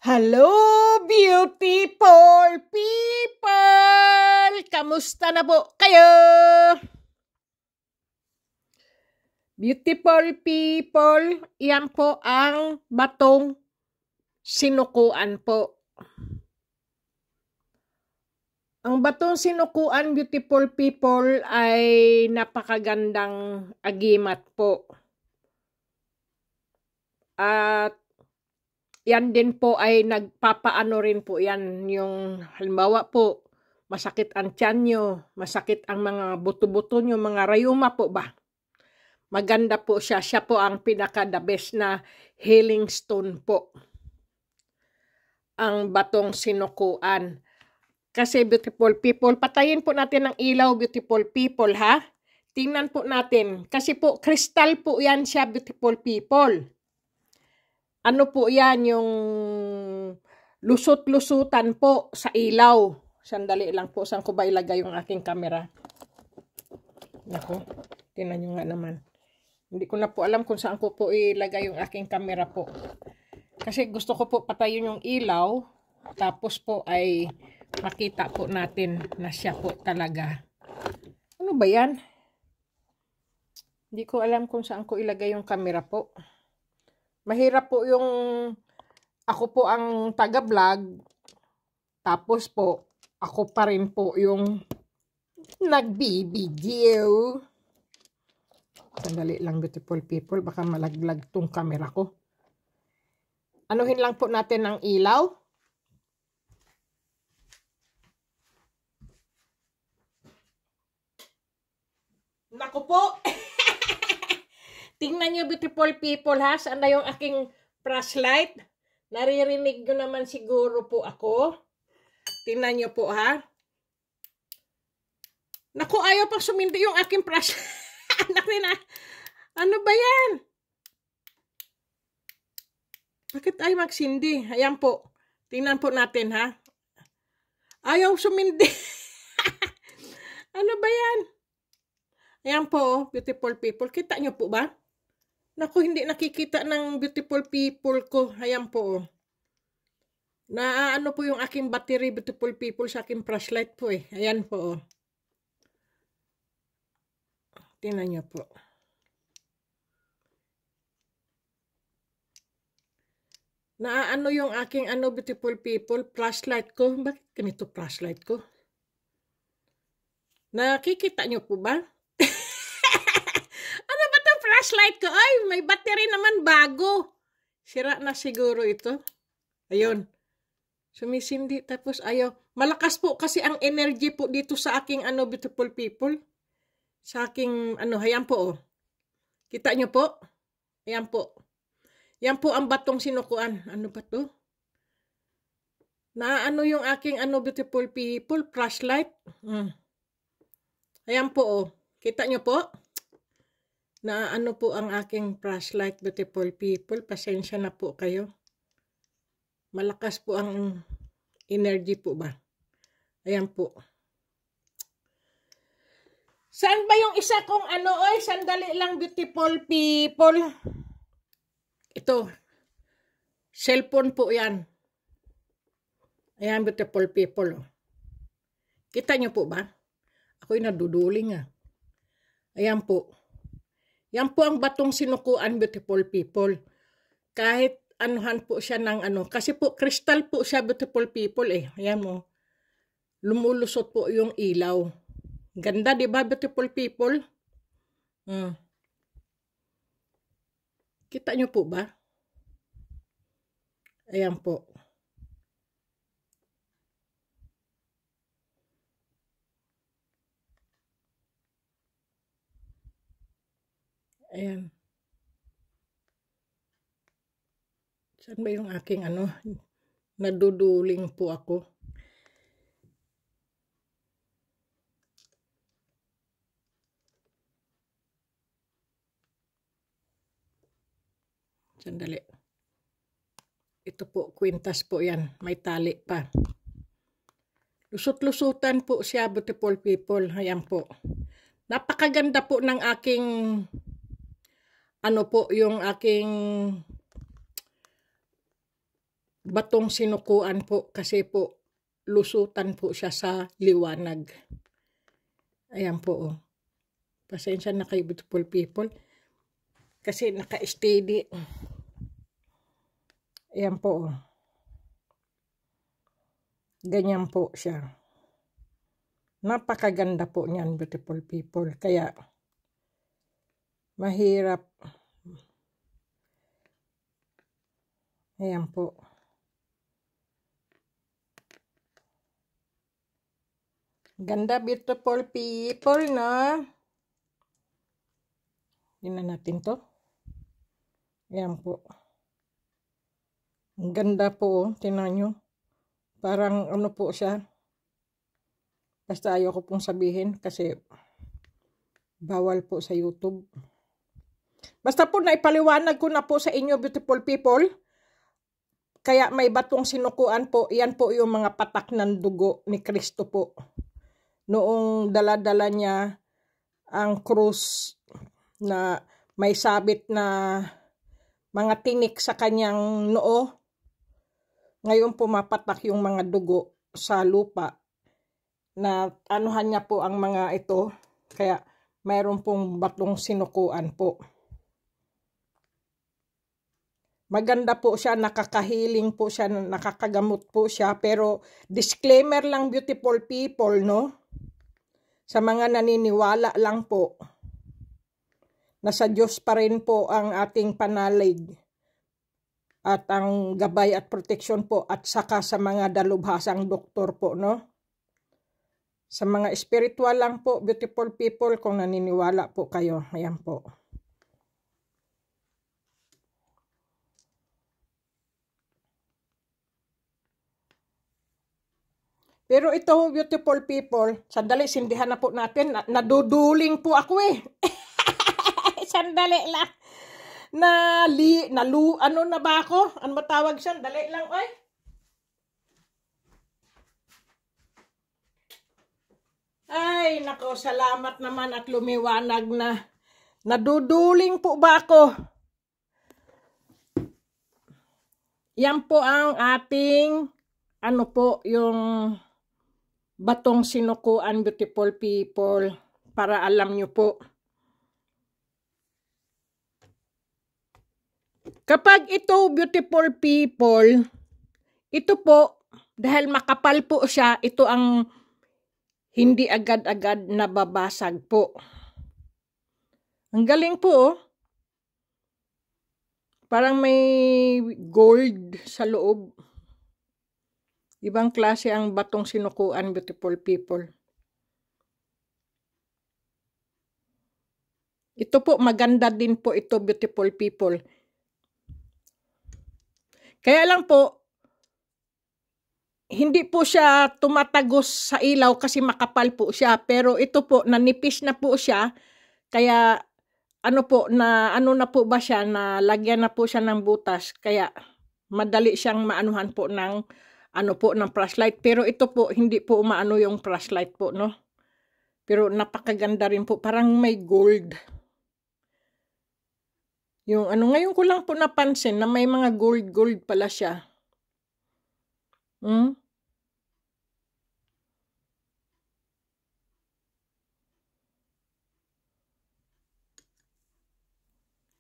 Hello, beautiful people! Kamusta na po kayo? Beautiful people, yan po ang batong sinukuan po. Ang batong sinukuan, beautiful people, ay napakagandang agimat po. At yan din po ay nagpapaano rin po yan, yung halimbawa po, masakit ang tiyan nyo, masakit ang mga buto-buto nyo, mga rayuma po ba? Maganda po siya. Siya po ang pinaka-the best na healing stone po. Ang batong sinukuan. Kasi beautiful people, patayin po natin ang ilaw, beautiful people ha. Tingnan po natin. Kasi po, kristal po yan siya, beautiful people. Ano po yan, yung lusot-lusutan po sa ilaw. Sandali lang po, saan ko ba ilagay yung aking camera? Naku, tingnan nyo nga naman. Hindi ko na po alam kung saan ko po ilagay yung aking camera po. Kasi gusto ko po patayin yung ilaw. Tapos po ay makita po natin na siya po talaga. Ano ba yan? Hindi ko alam kung saan ko ilagay yung camera po. Mahirap po yung ako po ang taga-vlog. Tapos po, ako pa rin po yung nagbibideo. Sandali lang, beautiful people. Baka malaglag tong camera ko. Anuhin lang po natin ang ilaw. Naku po! Tingnan nyo, beautiful people ha. Saan na yung aking flashlight? Naririnig nyo naman siguro po ako. Tingnan nyo po ha. Naku, ayaw pang sumindi yung aking flashlight. Ano ba yan? Bakit ay magsindi? Ayan po. Tingnan po natin ha. Ayaw sumindi. Ano ba yan? Ayan po, beautiful people. Kita nyo po ba? Naku, hindi nakikita ng beautiful people ko. Ayan po. Ano po yung aking battery, beautiful people, sa aking flashlight po eh. Ayan po. Tingnan nyo po. Ano yung aking beautiful people, flashlight ko. Bakit ganito flashlight ko? Nakikita nyo po ba? Ano ba itong flashlight ko? Ay, may battery naman bago. Sira na siguro ito. Ayun. Sumisindi tapos ayaw. Malakas po kasi ang energy po dito sa aking beautiful people. Sa aking ayan po oh. Kita nyo po? Ayan po. Yan po ang batong sinukuan. Ano ba to? Yung aking beautiful people, flashlight. Ayan po oh. Kita nyo po? Po ang aking flashlight, beautiful people. Pasensya na po kayo. Malakas po ang energy po ba? Ayan po. Saan ba yung isa kong oy? Sandali lang, beautiful people. Ito. Cellphone po yan. Ayan, beautiful people. Kita nyo po ba? Ako'y naduduling ah. Ayan po. Yan po ang batong sinukuan, beautiful people. Kahit anuhan po siya ng kasi po crystal po siya, beautiful people eh. Ayan mo. Lumulusot po yung ilaw. Ganda, di ba, beautiful people? Kita nyo po ba? Ayan po. Ayan. Saan ba yung aking naduduling po ako? Sandali. Ito po, kwintas po yan. May tali pa. Lusot-lusutan po siya, beautiful people. Ayan po. Napakaganda po ng aking yung aking batong sinukuan po kasi po lusutan po siya sa liwanag. Ayan po oh. Pasensya na kayo beautiful people. Kasi naka-steady. Ayan po oh. Ganyan po siya. Napakaganda po niyan beautiful people. Kaya mahirap. Ayan po. Ganda beautiful people na. Tingnan natin to. Ayan po. Ang ganda po. Tingnan nyo. Parang ano po siya. Basta ayoko pong sabihin kasi bawal po sa YouTube. Basta po naipaliwanag ko na po sa inyo beautiful people. Kaya may batong sinukuan po. Yan po yung mga patak ng dugo ni Kristo po. Noong dala-dala niya ang krus na may sabit na mga tinik sa kanyang noo. Ngayon pumapatak yung mga dugo sa lupa na anuhan niya po ang mga ito. Kaya mayroon pong batong sinukuan po. Maganda po siya, nakakahiling po siya, nakakagamot po siya. Pero disclaimer lang beautiful people, no? Sa mga naniniwala lang po na sa Diyos pa rin po ang ating panalig at ang gabay at proteksyon po at saka sa mga dalubhasang doktor po, no? Sa mga spiritual lang po, beautiful people, kung naniniwala po kayo. Ayan po. Pero ito, beautiful people, sandali, sindihan na po natin. Naduduling po ako eh. Sandali lang. Ano na ba ako? Ano matawag siya? Dali lang, oy. Ay, nako, salamat naman at lumiwanag na. Naduduling po ba ako? Yan po ang ating, ano po, yung batong sinukuan beautiful people. Para alam nyo po. Kapag ito beautiful people, ito po, dahil makapal po siya, ito ang hindi agad-agad nababasag po. Ang galing po oh. Parang may gold sa loob. Ibang klase ang batong sinukuan beautiful people. Ito po, maganda din po ito beautiful people. Kaya lang po, hindi po siya tumatagos sa ilaw kasi makapal po siya. Pero ito po, nanipis na po siya. Kaya ano po, ano na po ba siya, na lagyan na po siya ng butas. Kaya madali siyang maanuhan po ng, ano po, ng flashlight. Pero ito po, hindi po umaano yung flashlight po, no? Pero napakaganda rin po, parang may gold. Yung ano, ngayon ko lang po napansin na may mga gold pala siya.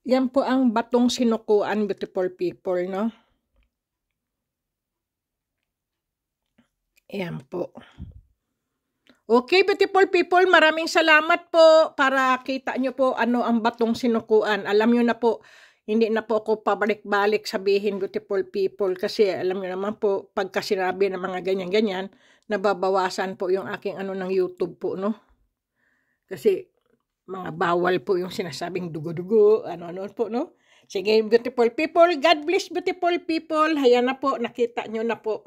Yan po ang batong sinukuan beautiful people, no? Yan po. Okay, beautiful people, maraming salamat po para kita nyo po ano ang batong sinukuan. Alam nyo na po, hindi na po ako pabalik-balik sabihin beautiful people kasi alam nyo naman po, pagka sinabi ng mga ganyan-ganyan, nababawasan po yung aking ano ng YouTube po, no? Kasi mga bawal po yung sinasabing dugo-dugo, ano-ano po, no? Sige, beautiful people, God bless beautiful people. Hayan na po, nakita nyo na po.